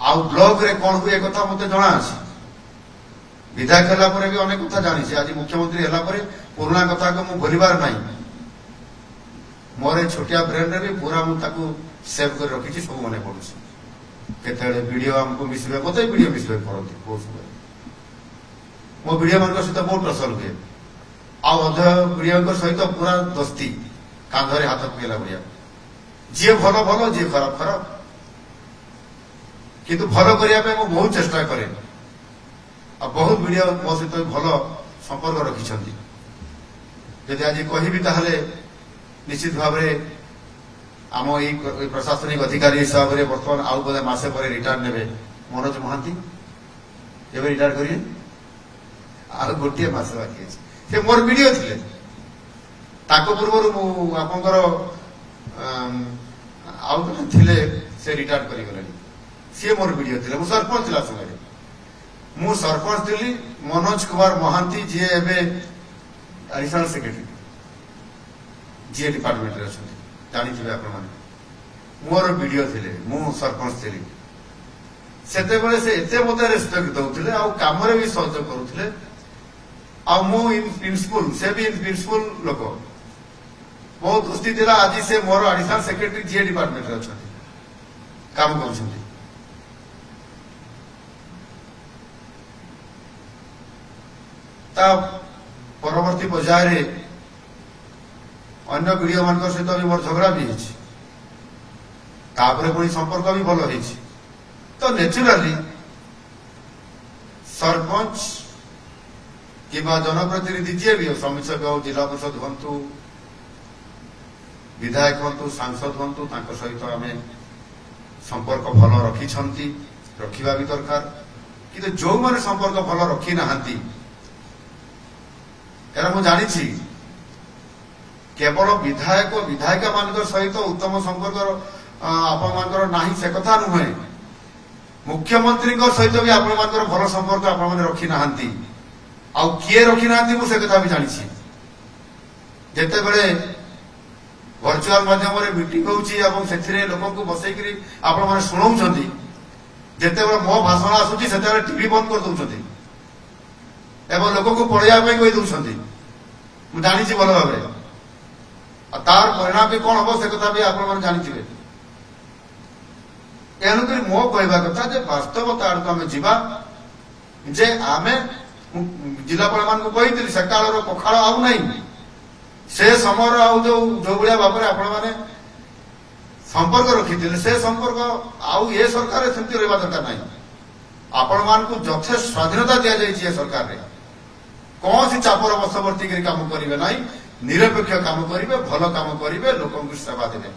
आउ ब्लॉक रे कौन हुए कथा मते जना अछि विधायक हला परे भी अनेक कथा जानी छी आज मुख्यमंत्री हला परे पुराना कथा को मु भूलिबार नाही मोरे छोटिया ब्रेन रे भी पूरा मु ताकू सेव कर रखी छी सब मने पडुछि केतेले वीडियो हमको मिसबे मते वीडियो मिसबे पड़ती बहुत सुबह मो वीडियो मन सहित बहुत रसल हुए आ अध वीडियो सहित पूरा दोस्ती कांधरे हाथ पकेला बढ़िया जी भल भल जी खराब खराब किंतु भल करने मु बहुत चेष्टा करे आ बहुत वीडियो मो सहित भल संपर्क रखिछंती यदि आज कहबी ताहले निश्चित भाव में आम ये प्रशासनिक अधिकारी हिसाब से बर्तमान आउ बोधे मासे पर रिटायर ने मनोज महांती एवं रिटायर करिए आ गोटे मास बाकी अच्छे मोर वीडियो थे पूर्व आपंकर आउ थे से रिटायर कर सी मोर वीडियो थे मु सरपंच था समय मु सरपंच थी मनोज कुमार महांती जी एवं एडिशनल सेक्रेटरी जी डिपार्टमेंट रे अच्छा जानी आप मोर वीडियो थे मु सरपंच थी सेते बेले से एते मते रेस्पेक्ट दउथिले आ काम रे भी सहयोग करूथिले आ मु इन प्रिंसिपल से भी इन प्रिंसिपल लोक बहुत दोस्ती थिला आज से मोर एडिशनल सेक्रेटरी जी डिपार्टमेंट रे अच्छा काम करूछंती ता परवर्ती पर्याय रे अन्य वीडियो मान सहित भी मोर झगड़ा भी पुणी संपर्क भी भल हो तो नेचुराली सरपंच कि जनप्रतिनिधि जी भी समिति सभ्य हो जिला परिषद हूँ विधायक हूँ सांसद हूँ सहित आम संपर्क भल रखी रखा भी दरकार कि जो मैंने संपर्क भल रखी ना मुझे जानी केवल विधायक विधायिका मान सहित उत्तम संपर्क आपण नाही से कथा नुहे मुख्यमंत्री सहित भी आपण भल संपर्क आपण रखी ना किए रखी ना से कथा भी जानी जिते बड़े वर्चुअल माध्यम मीटिंग होची लोक को बसई आपण मैंने शुणाऊं जिते बड़े मो भाषण आसूची से टीवी बंद कर दौरान एवं लोक को पढ़ाई कही दौरान मुझे जानी भल भाव तार परिणाम भी कौन हम से कथा भी आप जानी तेणुक मो कहवा कथा वास्तवता आड़ आम जा जे आम जिलापाल मान कही से कालर पखाड़ आउ ना से समय जो भाया भाव में आपण मैंने संपर्क रखी से संपर्क आउ ये सरकार सेमती रहा दरकार ना आपण मान यथेष्ट स्वाधीनता दि जाए सरकार रे कौन सी चापर बशवर्ती काम करेंगे ना निरपेक्ष काम करेंगे भल काम करेंगे लोक सेवा देवे।